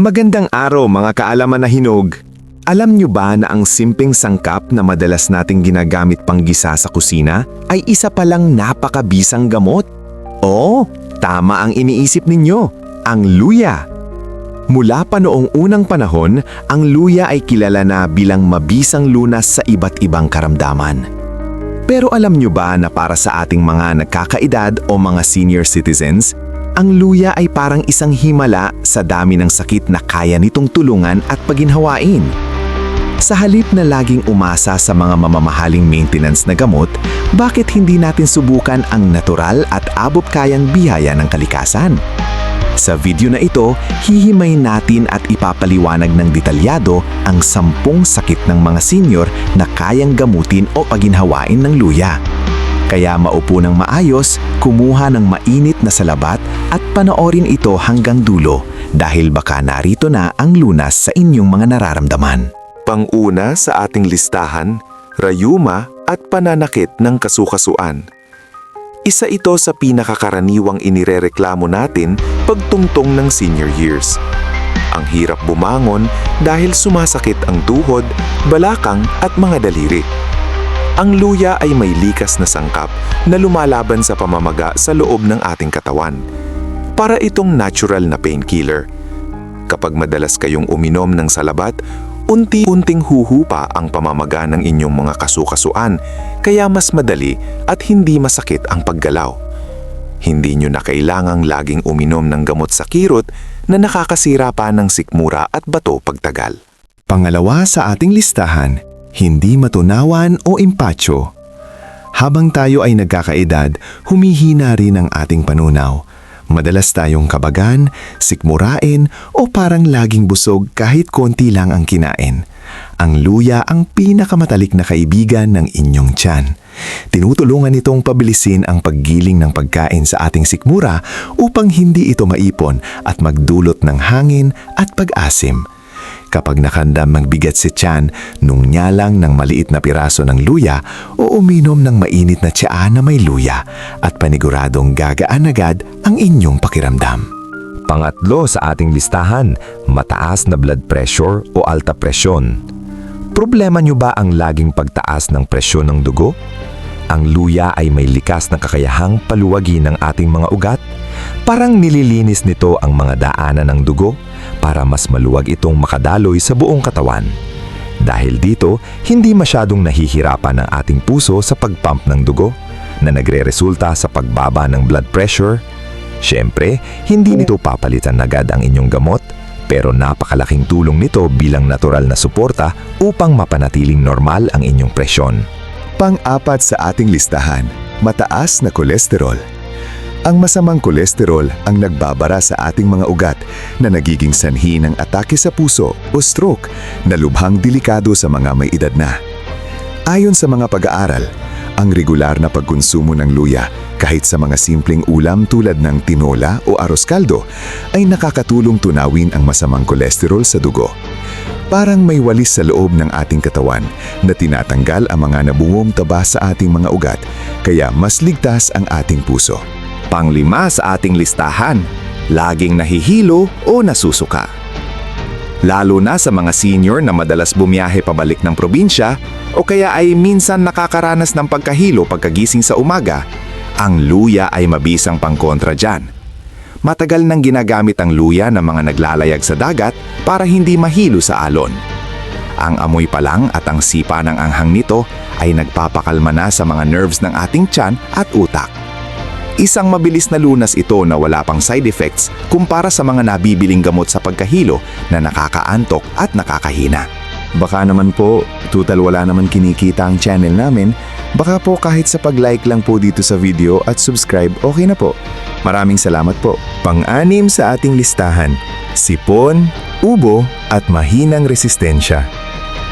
Magandang araw mga kaalaman na hinog. Alam nyo ba na ang simpleng sangkap na madalas nating ginagamit pang gisa sa kusina ay isa palang napakabisang gamot? Oo, tama ang iniisip ninyo, ang luya. Mula pa noong unang panahon, ang luya ay kilala na bilang mabisang lunas sa iba't ibang karamdaman. Pero alam nyo ba na para sa ating mga nagkakaedad o mga senior citizens, ang luya ay parang isang himala sa dami ng sakit na kaya nitong tulungan at paginhawain. Sa halip na laging umasa sa mga mamamahaling maintenance na gamot, bakit hindi natin subukan ang natural at abot-kayang biyaya ng kalikasan? Sa video na ito, hihimayin natin at ipapaliwanag ng detalyado ang 10 sakit ng mga senior na kayang gamutin o paginhawain ng luya. Kaya maupo ng maayos, kumuha ng mainit na salabat at panoorin ito hanggang dulo dahil baka narito na ang lunas sa inyong mga nararamdaman. Pang-una sa ating listahan, rayuma at pananakit ng kasukasuan. Isa ito sa pinakakaraniwang inirereklamo natin pagtungtong ng senior years. Ang hirap bumangon dahil sumasakit ang tuhod, balakang at mga daliri. Ang luya ay may likas na sangkap na lumalaban sa pamamaga sa loob ng ating katawan. Para itong natural na painkiller. Kapag madalas kayong uminom ng salabat, unti-unting huhupa ang pamamaga ng inyong mga kasukasuan, kaya mas madali at hindi masakit ang paggalaw. Hindi nyo na kailangang laging uminom ng gamot sa kirot na nakakasira pa ng sikmura at bato pagtagal. Pangalawa sa ating listahan, hindi matunawan o impatso. Habang tayo ay nagkakaedad, humihina rin ang ating panunaw. Madalas tayong kabagan, sikmurain o parang laging busog kahit konti lang ang kinain. Ang luya ang pinakamatalik na kaibigan ng inyong tiyan. Tinutulungan itong pabilisin ang paggiling ng pagkain sa ating sikmura upang hindi ito maipon at magdulot ng hangin at pag-asim. Kapag nakandam ng bigat si tiyan, nungnya lang ng maliit na piraso ng luya o uminom ng mainit na tsaa na may luya at paniguradong gagaan agad ang inyong pakiramdam. Pangatlo sa ating listahan, mataas na blood pressure o alta presyon. Problema nyo ba ang laging pagtaas ng presyon ng dugo? Ang luya ay may likas na kakayahang paluwagin ng ating mga ugat. Parang nililinis nito ang mga daanan ng dugo para mas maluwag itong makadaloy sa buong katawan. Dahil dito, hindi masyadong nahihirapan ang ating puso sa pagpump ng dugo na nagre-resulta sa pagbaba ng blood pressure. Siyempre, hindi nito papalitan agad ang inyong gamot, pero napakalaking tulong nito bilang natural na suporta upang mapanatiling normal ang inyong presyon. Pang-apat sa ating listahan, mataas na kolesterol. Ang masamang kolesterol ang nagbabara sa ating mga ugat na nagiging sanhi ng atake sa puso o stroke na lubhang delikado sa mga may edad na. Ayon sa mga pag-aaral, ang regular na pagkonsumo ng luya kahit sa mga simpleng ulam tulad ng tinola o arroz caldo ay nakakatulong tunawin ang masamang kolesterol sa dugo. Parang may walis sa loob ng ating katawan na tinatanggal ang mga nabungong taba sa ating mga ugat, kaya mas ligtas ang ating puso. Panglima sa ating listahan, laging nahihilo o nasusuka. Lalo na sa mga senior na madalas bumiyahe pabalik ng probinsya o kaya ay minsan nakakaranas ng pagkahilo pagkagising sa umaga, ang luya ay mabisang pangkontra dyan. Matagal nang ginagamit ang luya ng mga naglalayag sa dagat para hindi mahilo sa alon. Ang amoy pa lang at ang sipa ng anghang nito ay nagpapakalma na sa mga nerves ng ating tiyan at utak. Isang mabilis na lunas ito na wala pang side effects kumpara sa mga nabibiling gamot sa pagkahilo na nakakaantok at nakakahina. Baka naman po, total wala naman kinikita ang channel namin, baka po kahit sa pag-like lang po dito sa video at subscribe, okay na po. Maraming salamat po. Pang-anim sa ating listahan, sipon, ubo at mahinang resistensya.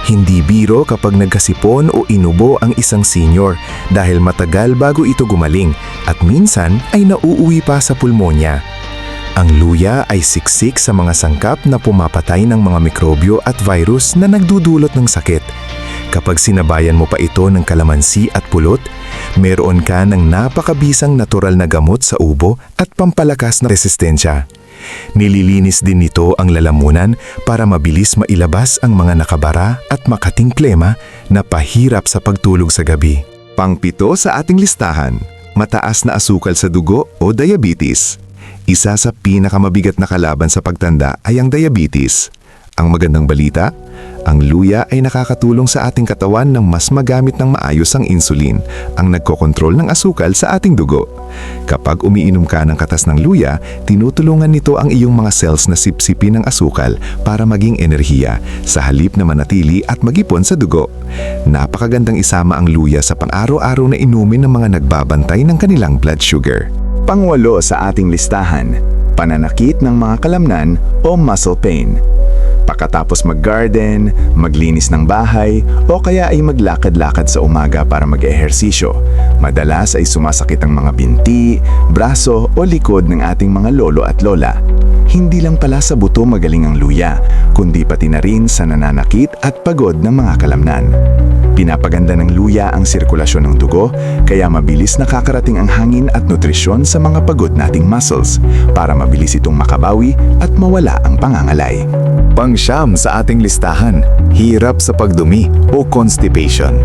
Hindi biro kapag nagkasipon o inubo ang isang senior dahil matagal bago ito gumaling at minsan ay nauuwi pa sa pulmonya. Ang luya ay siksik sa mga sangkap na pumapatay ng mga mikrobyo at virus na nagdudulot ng sakit. Kapag sinabayan mo pa ito ng kalamansi at pulot, meron ka ng napakabisang natural na gamot sa ubo at pampalakas na resistensya. Nililinis din nito ang lalamunan para mabilis mailabas ang mga nakabara at makating klema na pahirap sa pagtulog sa gabi. Pangpito sa ating listahan, mataas na asukal sa dugo o diabetes. Isa sa pinakamabigat na kalaban sa pagtanda ay ang diabetes. Ang magandang balita, ang luya ay nakakatulong sa ating katawan ng mas magamit ng maayos ang insulin, ang nagkokontrol ng asukal sa ating dugo. Kapag umiinom ka ng katas ng luya, tinutulungan nito ang iyong mga cells na sipsipin ng asukal para maging enerhiya sa halip na manatili at mag-ipon sa dugo. Napakagandang isama ang luya sa pang-araw-araw na inumin ng mga nagbabantay ng kanilang blood sugar. Pangwalo sa ating listahan, pananakit ng mga kalamnan o muscle pain. Pagkatapos mag-garden, maglinis ng bahay, o kaya ay maglakad-lakad sa umaga para mag-ehersisyo, madalas ay sumasakit ang mga binti, braso o likod ng ating mga lolo at lola. Hindi lang pala sa buto magaling ang luya, kundi pati na rin sa nananakit at pagod ng mga kalamnan. Pinapaganda ng luya ang sirkulasyon ng dugo, kaya mabilis nakakarating ang hangin at nutrisyon sa mga pagod nating muscles para mabilis itong makabawi at mawala ang pangangalay. Pangsyam sa ating listahan, hirap sa pagdumi o constipation.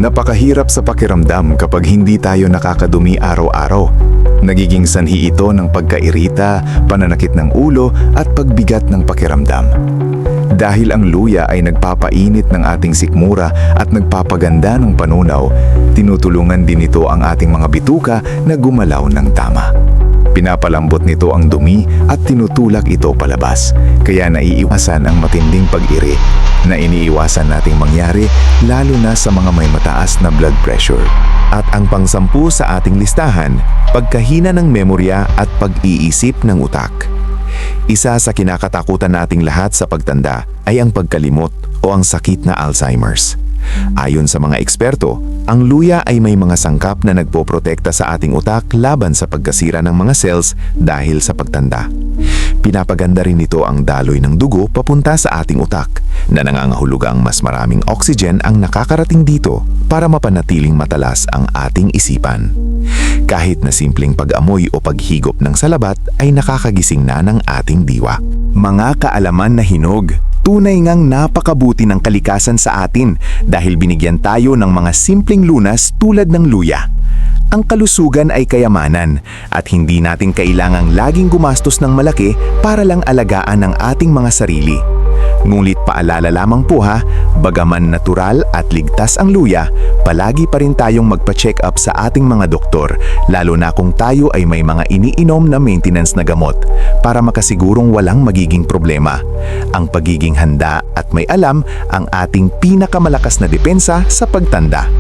Napakahirap sa pakiramdam kapag hindi tayo nakakadumi araw-araw. Nagiging sanhi ito ng pagkairita, pananakit ng ulo at pagbigat ng pakiramdam. Dahil ang luya ay nagpapainit ng ating sikmura at nagpapaganda ng panunaw, tinutulungan din ito ang ating mga bituka na gumalaw ng tama. Pinapalambot nito ang dumi at tinutulak ito palabas, kaya naiiwasan ang matinding pag-iri na iniiwasan nating mangyari lalo na sa mga may mataas na blood pressure. At ang pangsampu sa ating listahan, pagkahina ng memorya at pag-iisip ng utak. Isa sa kinakatakutan nating lahat sa pagtanda ay ang pagkalimot o ang sakit na Alzheimer's. Ayon sa mga eksperto, ang luya ay may mga sangkap na nagpoprotekta sa ating utak laban sa pagkasira ng mga cells dahil sa pagtanda. Pinapaganda rin nito ang daloy ng dugo papunta sa ating utak na nangangahulugang mas maraming oxygen ang nakakarating dito para mapanatiling matalas ang ating isipan. Kahit na simpleng pag-amoy o paghigop ng salabat ay nakakagising na ng ating diwa. Mga kaalaman na hinog, tunay ngang napakabuti ng kalikasan sa atin dahil binigyan tayo ng mga simpleng lunas tulad ng luya. Ang kalusugan ay kayamanan at hindi natin kailangang laging gumastos ng malaki para lang alagaan ang ating mga sarili. Ngunit paalala lamang po ha, bagaman natural at ligtas ang luya, palagi pa rin tayong magpa-check up sa ating mga doktor, lalo na kung tayo ay may mga iniinom na maintenance na gamot, para makasigurong walang magiging problema. Ang pagiging handa at may alam ang ating pinakamalakas na depensa sa pagtanda.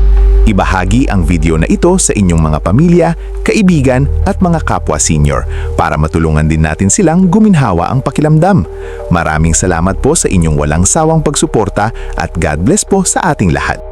Ibahagi ang video na ito sa inyong mga pamilya, kaibigan at mga kapwa senior para matulungan din natin silang guminhawa ang pakiramdam. Maraming salamat po sa inyong walang sawang pagsuporta at God bless po sa ating lahat.